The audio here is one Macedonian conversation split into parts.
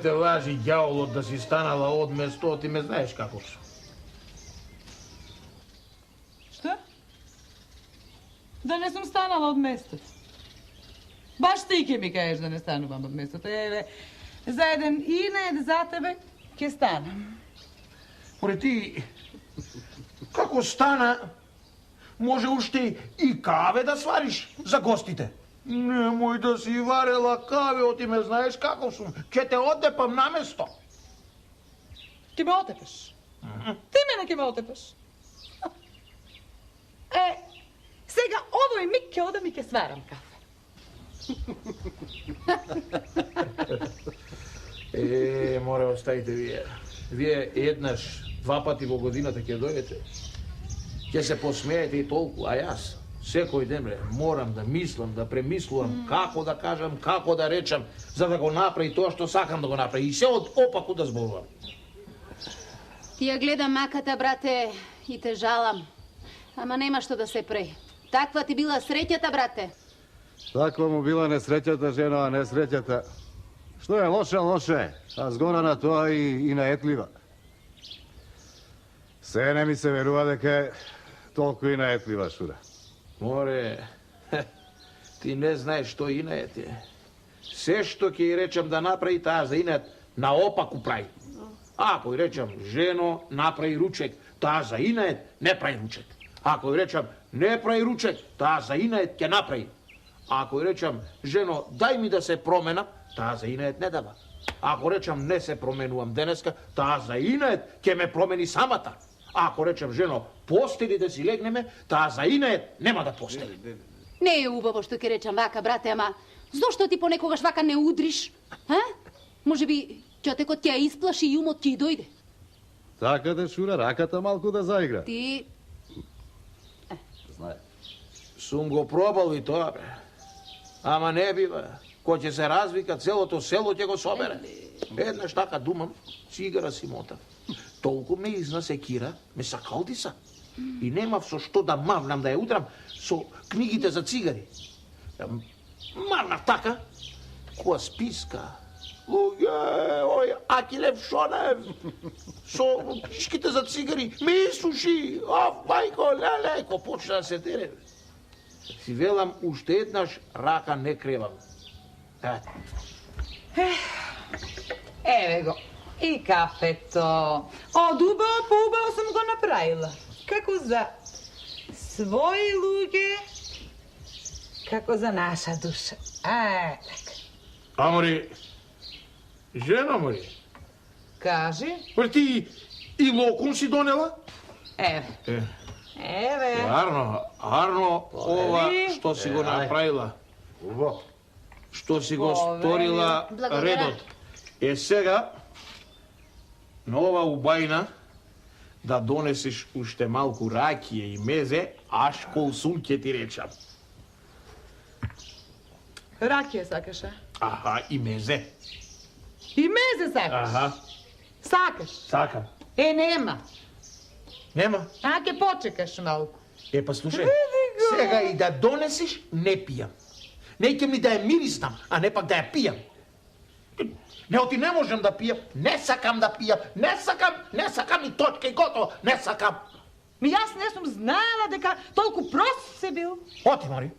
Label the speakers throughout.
Speaker 1: те лажи, ѓаволот, да си станала од место, ти ме знаеш како сум.
Speaker 2: Што? Да не сум станала од местото. Баш ти ќе ми кажеш да не станувам од местото. Еве, за еден инед за тебе ќе станам.
Speaker 1: Море ти, како стана, може уште и каве да свариш за гостите. Немој да си варела каве, ти ме знаеш како сум. Ќе те одепам на место.
Speaker 2: Ќе ме отепаш. Ти мене ќе ме отепаш. Сега овој миг ќе одам и ќе сварам кафе.
Speaker 1: Море, оставите вие. Вие еднаш, два пати во годината ќе дојдете. Ќе се посмеете и толку, а јас секој ден, морам да мислам, да премислувам како да кажам, како да речам, за да го направи тоа што сакам да го направи. И се од опаку да зборувам.
Speaker 3: Ти ја гледам маката, брате, и те жалам. Ама нема што да се прави. Таква ти била среќата, брате.
Speaker 4: Таква му била несреќата, жена, а несреќата. Што е лоше, лоше, а згора на тоа и наетлива. Се не ми се верува дека е толку и наетлива, Шура.
Speaker 1: Море, ти не знаеш што инает е. Се што ќе ја речам да направи, таа за инает наопаку прави. Ако ја речам, жено, направи ручек, таа за инает не прави ручек. Ако ја речам, не прави ручек, таа за инает ќе направи. Ако ја речам, жено, дај ми да се променам, таа за инает не дава. Ако речам, не се променувам денеска, таа за инает ќе ме промени самата. Ако речем, жено, постели да си легнеме, таа за инает нема да постели.
Speaker 3: Не е убаво што ќе речам вака, брате, ама зошто ти понекогаш вака не удриш? Може би ќотекот ќе ја исплаши и умот ќе и дојде.
Speaker 4: Така да, Шура, раката малку да заигра.
Speaker 3: Ти...
Speaker 4: Знае.
Speaker 1: Сум го пробал и тоа, бре. Ама не бива. Кој ќе се развика, целото село ќе го собере. Еднаш така думам, цигара си мотав. Толку ме изна секира, ме сакалдиса. И немав со што да мавнам, да ја удрам со книгите за цигари. Марнав така, која списка. Луѓе, ој, Акилев Шонев, со книжките за цигари, ме исуши. Мајко, леле, ко почна да се тере. Си велам, уште еднаш рака не кревам.
Speaker 2: Еве го. И кафето. Од убаво по убаво сум го направила. Како за своји луѓе, како за наша душа. Така.
Speaker 1: Амори, жена мори,
Speaker 2: Кажи.
Speaker 1: ти и локум си донела?
Speaker 2: Еве.
Speaker 1: Арно, ова што си го направила. Што си го сторила редот. Сега, на ова убајна, да донесеш уште малку ракија и мезе, аш колсун ќе ти речам.
Speaker 2: Ракија сакаш, а?
Speaker 1: Аха, и мезе.
Speaker 2: И мезе сакаш?
Speaker 1: Аха.
Speaker 2: Сакаш?
Speaker 1: Сакам.
Speaker 2: Нема.
Speaker 1: Нема?
Speaker 2: Ќе почекаш малку.
Speaker 1: Па слушај, сега и да донесеш, не пијам. Неќе ми да ја мириснам, а не пак да ја пијам. Ти не можам да пијам, не сакам да пијам, не сакам и точка и готово, не сакам.
Speaker 2: Јас не сум знаела дека толку прост се бил.
Speaker 1: Оти, Мари.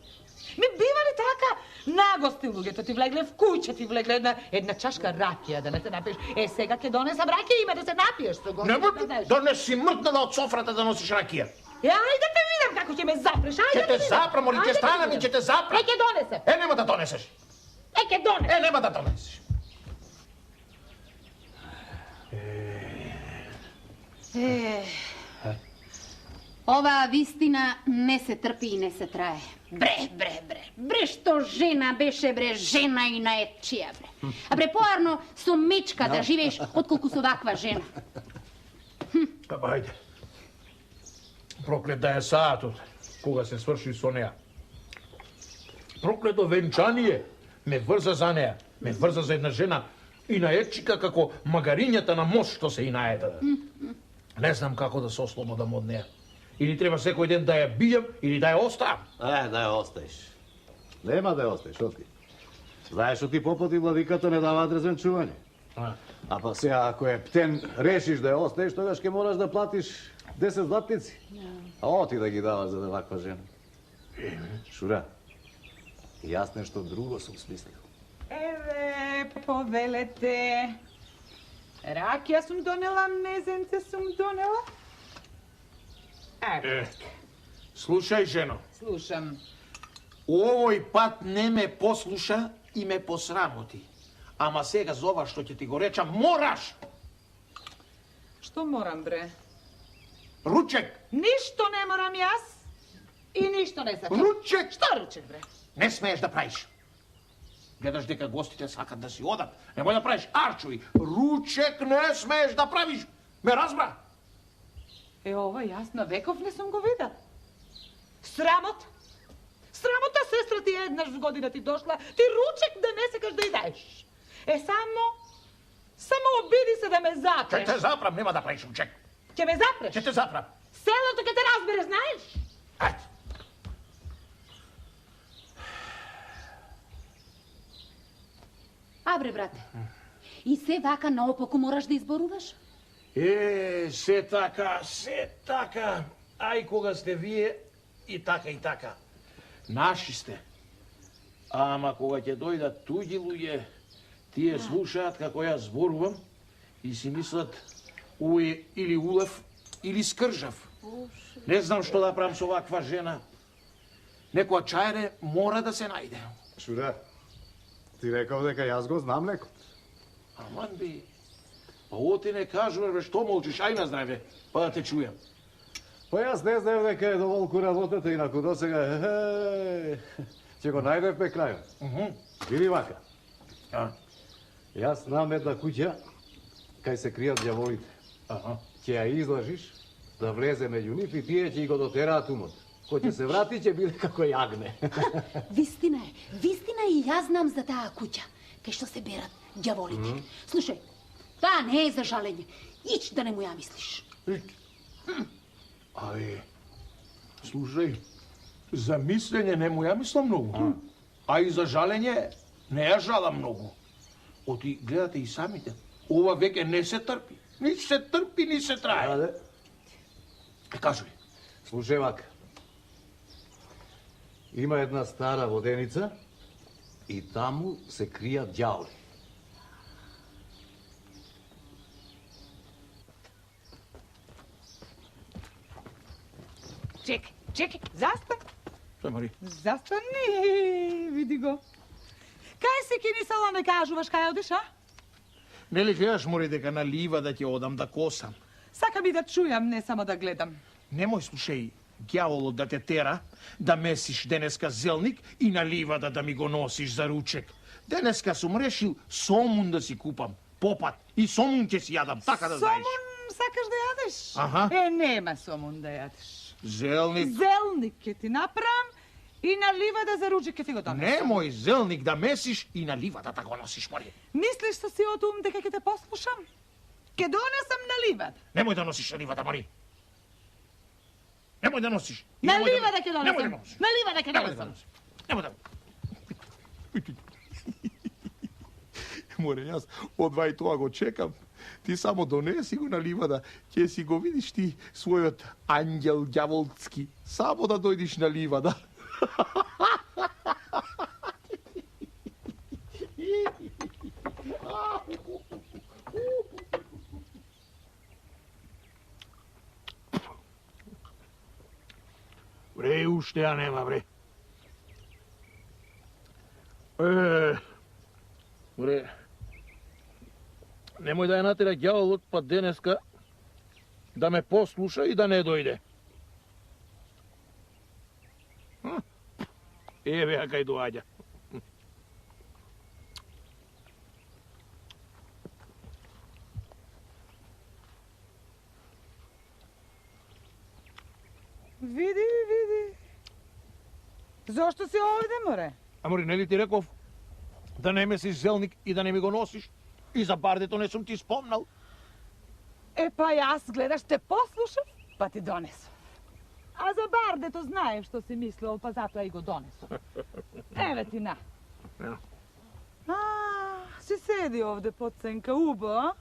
Speaker 2: Ми бива ли така? Нагости луѓето ти влегле в куќа, ти влегле една чашка ракија да не се напиеш. Сега ќе донесам ракија, има да се напиеш со гости.
Speaker 1: Да не си мртнала од софрата да носиш ракија.
Speaker 2: Ајде те видам како ќе ме запреш, ајде.
Speaker 1: Ќе те запрам, Мари, ќе станам и ќе те запрам.
Speaker 2: Ќе донесем.
Speaker 1: Нема да донесеш.
Speaker 2: Ќе донесем.
Speaker 1: Нема да донесеш.
Speaker 3: Ова вистина не се трпи и не се трае. Бре, што жена беше, бре, жена и наетчија, бре. А бре, поарно со мечка да живееш, отколку со ваква жена.
Speaker 1: Ајде. Проклет да е саатот, кога се сврши со неа. Проклето венчание ме врза за неа, ме врза за една жена и наетчика како магарињата на мост што се и наеда. Не знам како да се ослободам од неа. Или треба секој ден да ја бијам, или да ја оставам.
Speaker 4: Да ја оставиш. Нема да ја оставиш, отки. Знаеш што ти попот и владиката не дава адрес венчување. А па сега, ако е птен, решиш да ја оставиш, тогаш ќе мораш да платиш 10 златници. А оти да ги даваш за ваква жена. Шура, јас нешто друго сум смислил.
Speaker 2: Еве, повелете. Ракија сум донела, мезенце сум донела. Еве.
Speaker 1: Слушај, жено,
Speaker 2: Слушам.
Speaker 1: овој пат не ме послуша и ме посрамоти. Ама сега за ова што ќе ти го речам, мораш!
Speaker 2: Што морам, бре?
Speaker 1: Ручек!
Speaker 2: Ништо не морам јас и ништо не сакам.
Speaker 1: Ручек!
Speaker 2: Што ручек, бре?
Speaker 1: Не смееш да правиш. Гледаш дека гостите сакат да си одат. Немој да правиш арчови. Ручек не смееш да правиш. Ме разбра?
Speaker 2: Ова јас на веков не сум го видел. Срамот? Срамота, сестра ти еднаш в година ти дошла, ти ручек да не секаш да ја даеш. Само обиди се да ме запреш.
Speaker 1: Ќе те запрам, нема да правиш ручек.
Speaker 2: Ќе ме запреш?
Speaker 1: Ќе те запрам.
Speaker 2: Селото ќе те разбере, знаеш?
Speaker 1: Ајде.
Speaker 3: Абре, брате, и се вака наопаку мораш да изборуваш?
Speaker 1: Се така. Ај кога сте вие и така. Наши сте. Ама кога ќе дојдат туѓи луѓе, тие слушаат како јас зборувам и си мислат овој или улев или скржав. Не знам што да правам со ваква жена. Некоја чајре мора да се најде.
Speaker 4: Шура, ти реков дека јас го знам некој.
Speaker 1: Аман би, па оти не кажуваш, бе, што молчиш, ај на здраве, па да те чујам.
Speaker 4: Па јас не знаев дека е доволку работата, инаку до сега, ќе го најдевме крајот. Види вака. Јас знам една куќа, кај се кријат ѓаволите. Ќе ја излажиш, да влезе меѓу нив и тие ќе го дотераат умот. Кој ќе се врати, ќе биде како јагне.
Speaker 3: Вистина е и јас знам за таа куќа, кај што се берат ѓаволите. Слушај, таа не е за жалење. Ич да не му ја мислиш.
Speaker 1: Ај, слушај, за мислење не му ја мислам многу. А и за жалење не ја жалам многу. Оти, гледате и самите, ова веќе не се трпи. Ни се трпи, ни се трае. Кажуј.
Speaker 4: Слушај вака. Има една стара воденица и таму се кријат ѓаволи.
Speaker 2: Чекай, застан.
Speaker 1: Што, Мари?
Speaker 2: Застани, види го. Кај си кинисала не кажуваш кај одиш, а?
Speaker 1: Нели гледаш, Мари, дека на лива да ќе одам да косам?
Speaker 2: Сакам и да чујам, не само да гледам.
Speaker 1: Немој, слушај, ѓаволот да те тера, да месиш денеска зелник и на ливада да ми го носиш за ручек. Денеска сум решил сомун да си купам, попат, и сомун ќе си јадам, така да знаеш.
Speaker 2: Сомун сакаш да јадеш?
Speaker 1: Аха.
Speaker 2: Нема сомун да јадеш.
Speaker 1: Зелник.
Speaker 2: Зелник ќе ти направам и на ливада за ручек ќе ти го донесам.
Speaker 1: Немој зелник да месиш и на ливада да го носиш, Мари.
Speaker 2: Мислиш со сиот ум дека ќе те послушам? Ќе донесам на ливада.
Speaker 1: Немој да носиш на ливада, Мари. Немој да носиш.
Speaker 2: На ливада ќе
Speaker 1: Немој да
Speaker 2: донесам.
Speaker 1: носиш.
Speaker 2: На ливада ќе
Speaker 1: Немој да
Speaker 2: донесам.
Speaker 1: носиш. Немој да. Море, јас од вај тоа го чекам. Ти само донеси го на ливада, ќе си го видиш ти својот ангел ѓаволски. Само да дојдиш на ливада. Бре, уште ја нема, бре. Бре, немој да ја натера ѓаволот, па денеска да ме послуша и да не дојде. Еве ја кај доаѓа.
Speaker 2: Види. Зошто си овде, море?
Speaker 1: Амори, нели ти реков да не месиш зелник и да не ми го носиш? И за бардето не сум ти спомнал.
Speaker 2: Па јас гледаш те послушав, па ти донесов. А за бардето знаем што си мислел, па затоа и го донесов. Еве ти на. si sedi ovde, Pocenka, ubo, a?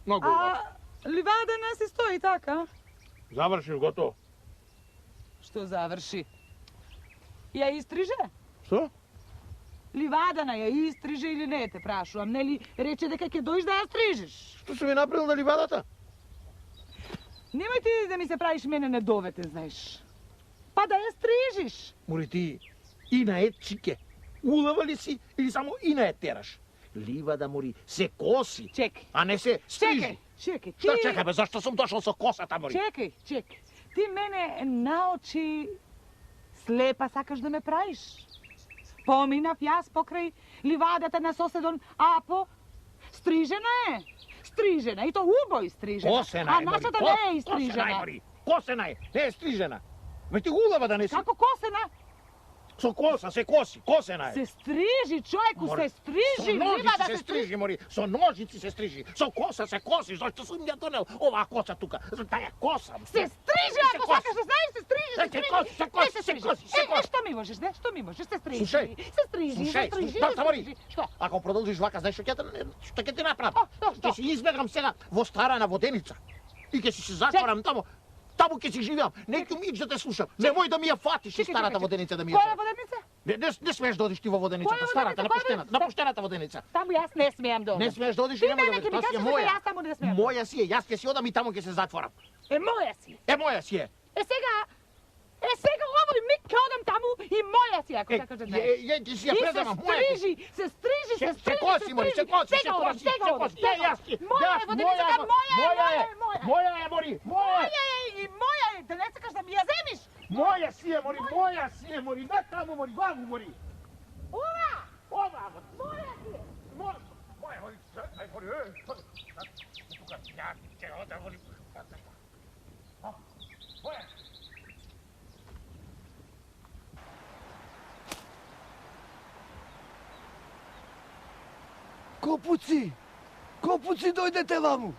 Speaker 1: Mnogo
Speaker 2: A
Speaker 1: ubo.
Speaker 2: livada nas i stoji taka?
Speaker 1: Završil, gotovo.
Speaker 2: Što završi? Ja istriže?
Speaker 1: Što?
Speaker 2: Livadana ja istriže ili ne, te prašuvam, ne li reče дека ќе doјш да ја стрижиш?
Speaker 1: Što su mi napravili na livadata?
Speaker 2: Немој ти да ми се правиш мене недоветен, знаеш. Па да ја стрижиш.
Speaker 1: Мори ти и на чике. Улава ли си или само и на тераш? Livada, mori, se kosi,
Speaker 2: Čekaj.
Speaker 1: a ne se striži.
Speaker 2: Čekaj.
Speaker 1: Šta čekaj, be, zašto sam došao sa kosata, mori?
Speaker 2: Čekaj. Ti mene naoči слепа сакаш да ме правиш. Поминав јас покрај ливадата на соседон Апо. Стрижена е. Стрижена. И то убој стрижена.
Speaker 1: Косена е,
Speaker 2: А нашата
Speaker 1: мори.
Speaker 2: не е истрижена.
Speaker 1: Косена е, мори. Косена е, не е стрижена. Ме ти улава да не си.
Speaker 2: Како косена?
Speaker 1: Со коса, се коси, косена е.
Speaker 2: Се стрижи, човеку, се стрижи.
Speaker 1: Со ножици
Speaker 2: Ливада
Speaker 1: се стрижи, мори. Со ножици се стрижи. Со коса се коси. Зашто сум ја донел оваа коса тука? За таја коса.
Speaker 2: Се стрижи, ако
Speaker 1: коси.
Speaker 2: сакаш да знаеш, се стрижи, се стрижи.
Speaker 1: Се коси.
Speaker 2: Што ми можеш, не? Што ми можеш? Се стрижи.
Speaker 1: Слушај.
Speaker 2: Се стрижи, се стрижи.
Speaker 1: Доста, мори.
Speaker 2: Што?
Speaker 1: Ако продолжиш вака, знаеш што ќе ти направам?
Speaker 2: Што?
Speaker 1: Ќе си избегам сега во старана воденица. И ќе си се затворам таму. Таму ќе си живеам. Некој миг да те слушам. Немој да ми ја фатиш и старата воденица да ми ја.
Speaker 2: Која воденица?
Speaker 1: Не смееш да одиш ти во воденицата,
Speaker 2: Која
Speaker 1: старата,
Speaker 2: воденица?
Speaker 1: напуштената воденица.
Speaker 2: Таму јас не смеам да одам.
Speaker 1: Не смееш да одиш и
Speaker 2: Ти
Speaker 1: немој да
Speaker 2: мене
Speaker 1: одиш.
Speaker 2: ќе ми
Speaker 1: Тоа си е
Speaker 2: кажеш дека
Speaker 1: моја.
Speaker 2: јас таму не смеам.
Speaker 1: Моја си е, јас ќе си одам и таму ќе се затворам.
Speaker 2: Е, моја си.
Speaker 1: Е, моја си е.
Speaker 2: Е сега овој миг ќе одам таму и моја си, ако сакаш да знаеш.
Speaker 1: Ја ќе си ја предавам, моја си.
Speaker 2: се стрижи.
Speaker 1: Се коси, мори, се коси.
Speaker 2: Моја е воденицата,
Speaker 1: Моја е, мори, моја е.
Speaker 2: И моја е, да не сакаш да ми ја земиш.
Speaker 1: Моја си е, мори, не таму, мори, ваму, мори. Ова,
Speaker 2: Моја си е.
Speaker 1: моја, мори, ај, мори, тука, ја, ќе ода, мори. Моја.
Speaker 5: Копуци! Копуци, дојдете ваму!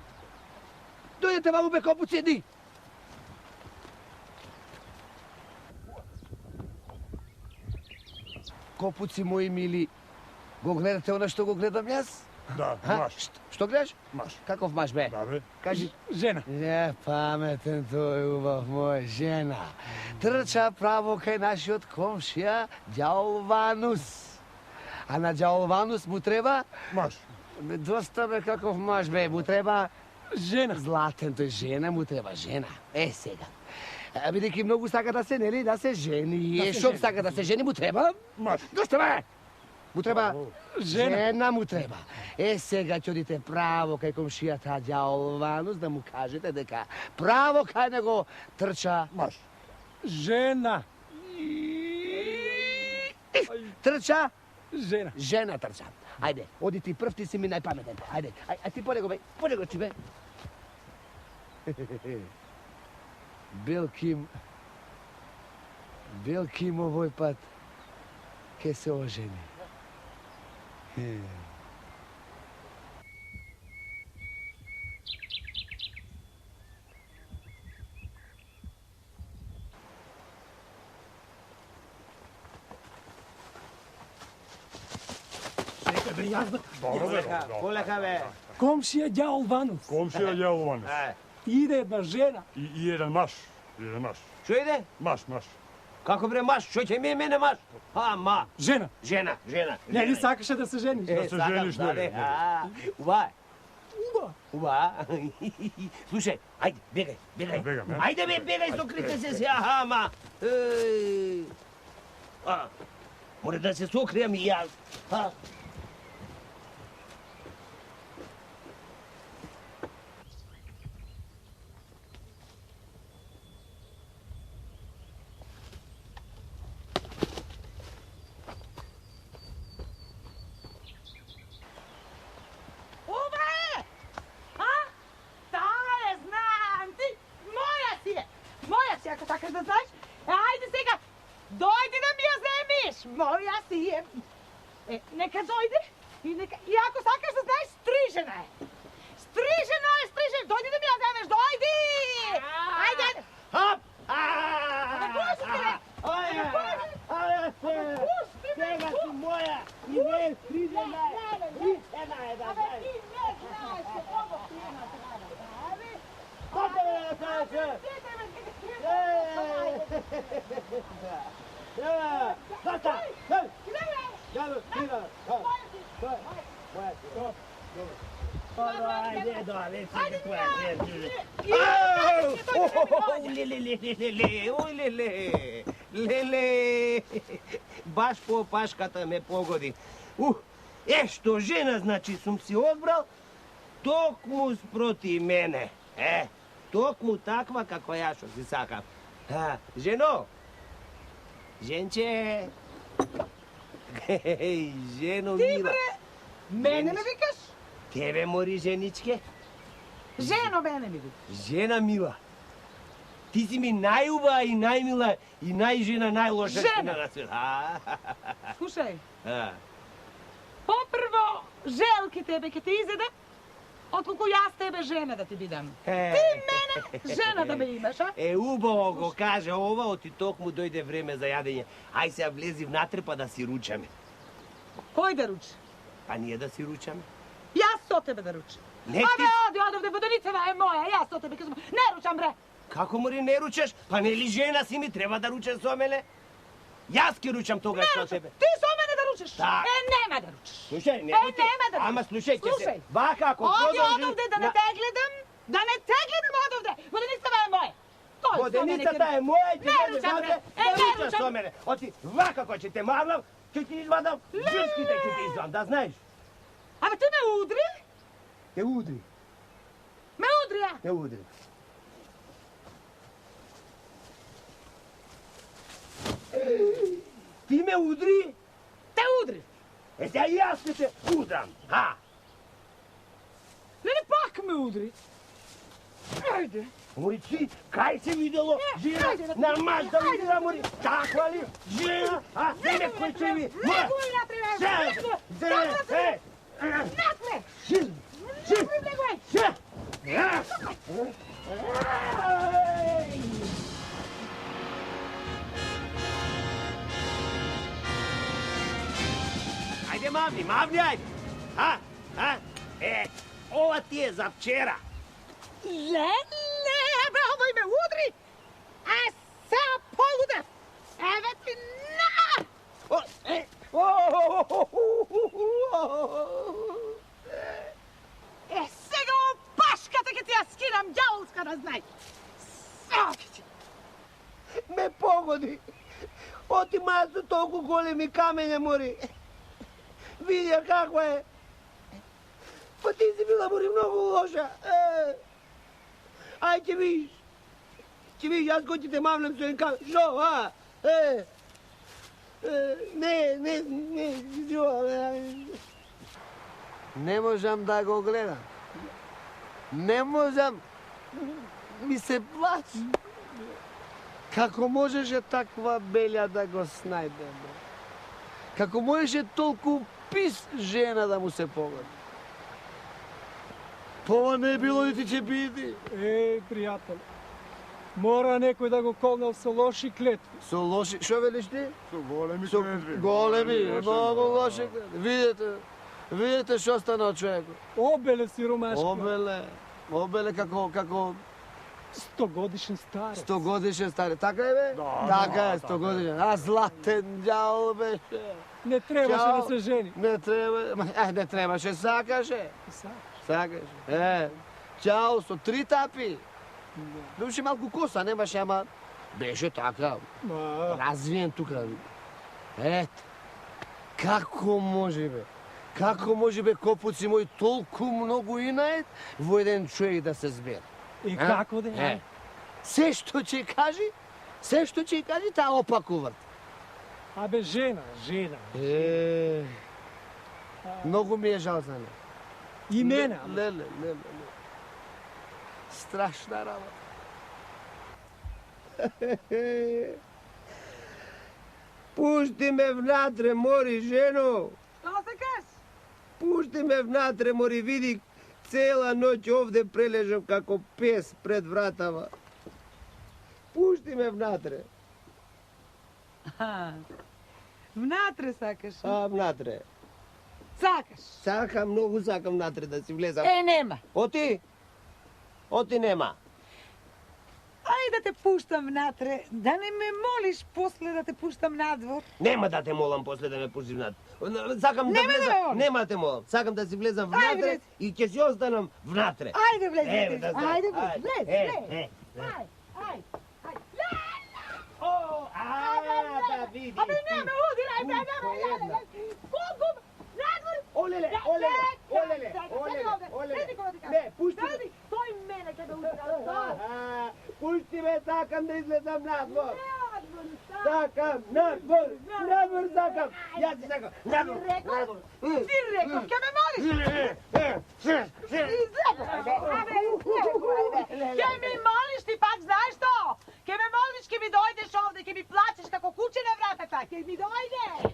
Speaker 5: Дојдете ваму, бе, копуци, еди! Копуци, мои мили, го гледате она што го гледам јас?
Speaker 6: Да,
Speaker 5: А?
Speaker 6: маш.
Speaker 5: Што гледаш?
Speaker 6: Маш.
Speaker 5: Каков маш, бе?
Speaker 6: Да, бе.
Speaker 5: Кажи.
Speaker 6: Жена.
Speaker 5: Не, паметен тој убав мој, жена. Трча право кај нашиот комшија, ѓаол Ванус. А на ѓаол Ванус му треба
Speaker 6: Маш.
Speaker 5: доста, бе, каков маш, бе, му треба
Speaker 6: Жена.
Speaker 5: златен, тој жена му треба, жена. Е, сега. Бидејќи многу сака да се, нели, да се жени.
Speaker 6: Да
Speaker 5: Е,
Speaker 6: се
Speaker 5: шо
Speaker 6: жени.
Speaker 5: сака да се жени, му треба?
Speaker 6: Маш.
Speaker 5: Доста, бе! Му треба
Speaker 6: Жена.
Speaker 5: жена му треба. Е, сега ќе одите право кај комшијата ѓаол Ванус да му кажете дека право кај него трча.
Speaker 6: Маш. Жена.
Speaker 5: Трча,
Speaker 6: Жена.
Speaker 5: жена трча. Ајде, оди ти прв, ти си ми најпаметен. Ајде, ај ти по него, бе, по него ти, бе. Белким овој пат ке се ожени.
Speaker 6: Добро, бе.
Speaker 5: Полека, бе.
Speaker 7: Комшија ѓаол Ванус.
Speaker 6: Комшија Јелованес.
Speaker 7: Иде една жена.
Speaker 6: И еден маш. Еден маш.
Speaker 5: Што иде?
Speaker 6: Маш, маш.
Speaker 5: Како бре маш? Што ќе ми мене маш? Ма.
Speaker 7: Жена.
Speaker 5: Жена.
Speaker 7: Не ли сакаше да се жениш?
Speaker 6: Да се жениш, не.
Speaker 5: Уба.
Speaker 7: Уба.
Speaker 5: Уба. Слушај, ајде, бегај.
Speaker 6: Бегам, е?
Speaker 5: Ајде, бе, бегај, сокрите се, ама. Мора да се сокријам и јас.
Speaker 2: Ова е! Таа е, знам ти! Моја си е! Моја си, ако сакаш да знаеш. Ајде сега, дојди да ми ја земиш! Моја си е! Нека дојде и ако сакаш да знаеш, стрижена е! Стрижена е! Дојди да ми ја земеш, дојди! Ајде, ајде!
Speaker 5: Хоп!
Speaker 2: Пусти ме! Пусти ме!
Speaker 5: Сега си моја и не е стрижена.
Speaker 8: Lele, baš po paškata me pogodi. Što žena, znači, sam si odbral, tokmu sproti mene. Tokmu takva kako ja što si sakam. Ženo, ženče, ženo mila.
Speaker 2: Mene me vikaš?
Speaker 8: Tebe mori ženičke.
Speaker 2: Ženo, mene mi vikaš.
Speaker 8: Žena mila. Ti si mi najuba i najmila i najžena, najloša žena na svijetu.
Speaker 2: Slušaj, poprvo želke tebe ke ti izjede, otkoliko ja s tebe žena da ti bidam. Ti mene žena da me imaš, a?
Speaker 8: Ubavo go kaže ova, oti tok mu dojde vreme za jadenje. Aj se vlezi vnatre pa da si ručame.
Speaker 2: Koj da ruči?
Speaker 8: Pa nije da si ručame.
Speaker 2: Ja s od tebe da ručim. Ode, odovde, vodoniceva je moja, ja s od tebe, ne ručam, bre.
Speaker 8: Kako mori ne ručaš? Pa ne li žena si mi treba da ručaš so mene? Jaski ručam toga što tebe.
Speaker 2: Ti so mene da ručaš?
Speaker 8: Tak.
Speaker 2: Nema da ručaš.
Speaker 8: Slušaj, ne
Speaker 2: nema da ručaš.
Speaker 8: Ama slušajte
Speaker 2: Slušaj.
Speaker 8: se. Baka, ako
Speaker 2: Odi odovde da ne te gledam, odovde. Vodoniceva je moja.
Speaker 8: Vodenicata je moja i ti
Speaker 2: ne
Speaker 8: mene
Speaker 2: ručam,
Speaker 8: znate
Speaker 2: bre.
Speaker 8: da
Speaker 2: Ne
Speaker 8: ručaš
Speaker 2: ručam.
Speaker 8: so mene. Oti, vakako će te maglam, ću ti izvadam, žilski te ću ti izvam, da znaš.
Speaker 2: A ti me udri?
Speaker 8: Te udri,
Speaker 2: Me udri ja.
Speaker 8: te udri. Ti me udri?
Speaker 2: Te udri.
Speaker 8: Сега и аз ще те удрам,
Speaker 2: Не пак ме удри. Айде.
Speaker 8: Морици, кай се видело? Жена, намаж да видела, мори. Таква ли? Жена, не ме кой ми.
Speaker 2: Некој направи.
Speaker 8: Жена,
Speaker 2: Накме.
Speaker 8: Ajde, mavni, ajde. Ova ti je za včera.
Speaker 2: Ne, bе, ovoj me udri. A sa poluda. Evo ti na. Сега опашката ке ти ја скинам ѓаволска да знај. Саките.
Speaker 8: Ме погоди. Оти масо толку големи камења, мори. Видя каква е. Па ти си била, мори, многу лоша. Ај, ќе видиш. Ќе видиш, јас кој ќе те мавнем со еден камен. Шо, Не, шо,
Speaker 5: Не можам да го гледам. Не можам. Ми се плаче. Како можеше таква белја да го снајде, бе? Како можеше толку пис жена да му се погоди? Това не е било нити ќе биде.
Speaker 7: Пријател, мора некој да го колнал со лоши клетви.
Speaker 5: Со лоши... Шо велиш ти?
Speaker 6: Со големи
Speaker 5: Со
Speaker 6: клетви.
Speaker 5: големи, многу лоши клетви. Видете што стана од човекот.
Speaker 7: Обеле сиромашка.
Speaker 5: Обеле како
Speaker 7: 100 годишен старец.
Speaker 5: 100 годишен старец. Така е, бе?
Speaker 6: Да,
Speaker 5: Така е, 100
Speaker 6: така е.
Speaker 5: годишен. А златен ѓавол беше.
Speaker 7: Не требаше
Speaker 5: Ѓавол.
Speaker 7: да се жени.
Speaker 5: Не требаше, сакаше. Сакаше. Ќао со 3 тапи. Имаше малку коса, немаше, ама беше така. Развиен тука. Ето. Како може, бе? Како може, бе, копуци мои, толку многу инает во еден човек да се збере?
Speaker 7: И како да?
Speaker 5: Се што ќе кажи, таа опакуват.
Speaker 7: Абе, жена.
Speaker 5: Многу ми е жал за неа.
Speaker 7: И мене.
Speaker 5: Леле. Страшна работа.
Speaker 8: Пушти ме внатре, мори, жено.
Speaker 2: Што се каш?
Speaker 8: Пушти ме внатре, мори, види, цела ноќ овде прележам како пес пред вратава. Пушти ме внатре.
Speaker 2: Внатре сакаш?
Speaker 8: Внатре.
Speaker 2: Сакаш?
Speaker 8: Сакам, многу сакам внатре да си влезам.
Speaker 2: Нема.
Speaker 8: Оти нема.
Speaker 2: Ај да те пуштам натре, да не ме молиш после да те пуштам надвор.
Speaker 8: Нема да те молам после да ме пуштиш внатре. Сакам да
Speaker 2: Нема да ме
Speaker 8: влезам.
Speaker 2: молиш.
Speaker 8: Нема да те молам. Сакам да си влезам внатре
Speaker 2: влез.
Speaker 8: и ќе си останам внатре.
Speaker 2: Ајде влез,
Speaker 8: Еве, да знаеш.
Speaker 2: ајде влез, влез, влез.
Speaker 8: Ај.
Speaker 2: Ај,
Speaker 8: О, да видиш.
Speaker 2: абе не ме удирај, бе, не ме. Колку надвор.
Speaker 8: Олеле, олеле, олеле, олеле, олеле. Не, пушти ме.
Speaker 2: Седи, тој мене ќе да удира.
Speaker 8: Пушти ме, сакам да излезам надвор. Сакам, надвор, надвор сакам. Јас си сакам, надвор, надвор.
Speaker 2: Ти реков, ќе ме молиш? Ќе ми молиш ти пак, знаеш што? Ќе ме молиш, ќе ми дојдеш овде, ќе ми плачеш како куче на вратата, ќе ми дојдеш.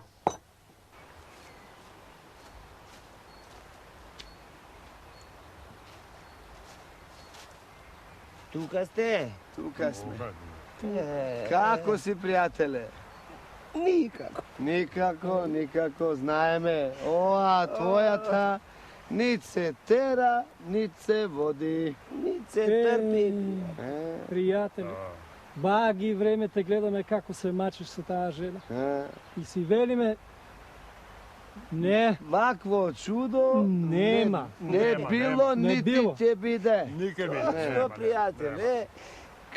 Speaker 8: Тука сте?
Speaker 5: Тука сме. Како си, пријателе?
Speaker 8: Никако.
Speaker 5: Никако, знаеме. Ова твојата нит се тера, нит се води.
Speaker 8: Нит се трпи.
Speaker 7: Пријатели, баги време те гледаме како се мачиш со таа жена. И си велиме, не,
Speaker 5: Вакво чудо
Speaker 7: нема.
Speaker 5: не било,
Speaker 7: Не
Speaker 5: нити
Speaker 7: било.
Speaker 5: ќе биде.
Speaker 6: Никad
Speaker 8: Што, пријател,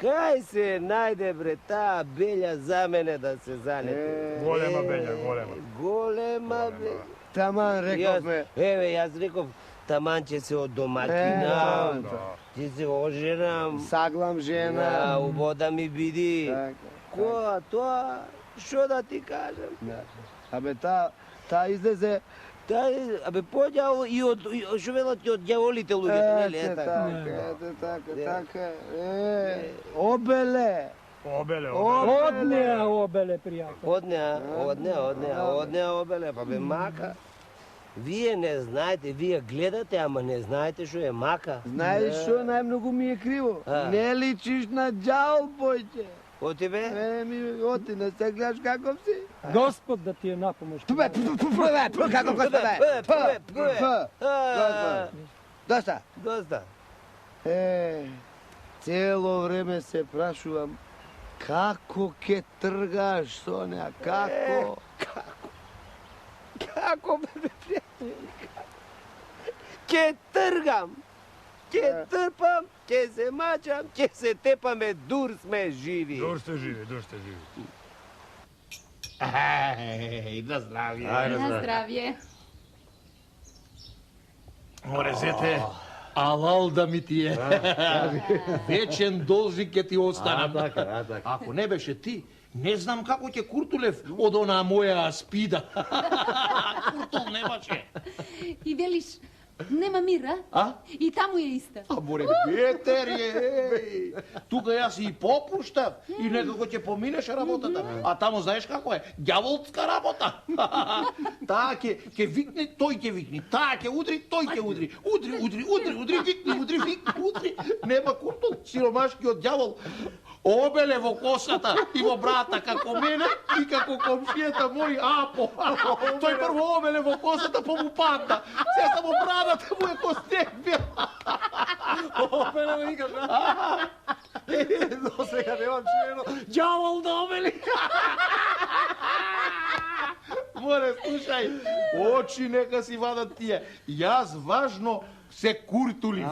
Speaker 8: кај се најде бре таа белја за мене да се залети?
Speaker 6: Голема белја, голема.
Speaker 8: Голема белја.
Speaker 5: Таман рековме.
Speaker 8: Еве, јас реков, таман ќе се од домакина, ќе се оженам,
Speaker 5: Саглам жена.
Speaker 8: убода ми биди. Која тоа, што да ти кажам?
Speaker 5: Абе, та излезе.
Speaker 8: Абе, поѓа и од, што велат и од ѓаволите луѓето, нели?
Speaker 5: Ете така. Обеле.
Speaker 6: Обеле,
Speaker 7: Од неа обеле, пријател.
Speaker 8: Од неа обеле, па бе мака. Вие не знаете, вие гледате, ама не знаете што е мака.
Speaker 5: Знаеш што најмногу ми е криво? Не личиш на ѓавол, бојче.
Speaker 8: Оти бе?
Speaker 5: Оти, не се гледаш каков си.
Speaker 7: Господ да ти е напомош.
Speaker 5: Како Доста.
Speaker 8: Доста.
Speaker 5: Цело време се прашувам како ќе тргаш со неа, како?
Speaker 8: Како бе, пријатели? Ке тргам, ке трпам, ке се мачам, ке се тепаме, дур сме живи.
Speaker 6: Дур сте живи, дур сте живи.
Speaker 1: На здравје.
Speaker 3: На здравје.
Speaker 1: Орезете, алал да ми ти е. Вечен должник ќе ти останам. Ако не беше ти, не знам како ќе Куртулев од онаа моја спида. Куртул немаше.
Speaker 3: И велиш, нема мира?
Speaker 1: А?
Speaker 3: И таму е иста.
Speaker 1: А боре, Петер е. Тука јас и попуштав и некако ќе поминеше работата. А таму знаеш како е? Ѓаволска работа. Таа ќе викне, тој ќе викне. Таа ќе удри, тој ќе удри. Удри, викни. Нема Куртул, сиромашкиот ѓавол. Обеле во косата и во брата како мене и како комшијата мој Апо. Тој прво обеле во косата, па му падна. Се само брадата му е ко степе.
Speaker 5: Обеле ме викаш, до сега немам чуено.
Speaker 1: Ѓавол да обели. Море, слушај, очи нека си вадат тие. Јас важно се куртули.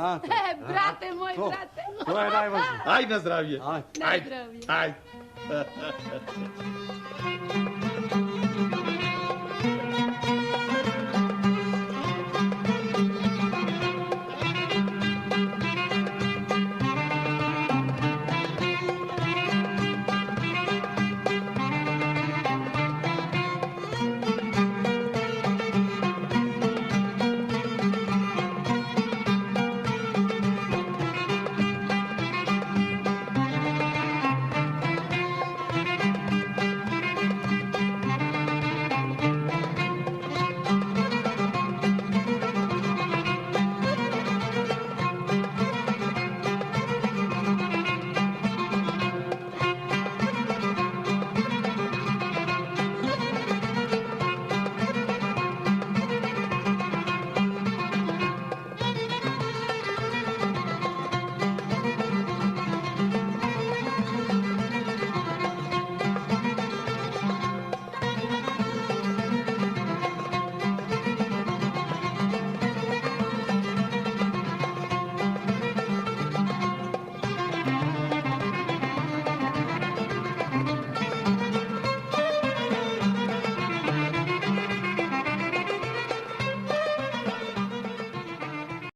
Speaker 3: Брате мој, брате.
Speaker 5: Тоа е најважно.
Speaker 1: Ај на здравје.
Speaker 3: На здравје.
Speaker 1: Ај.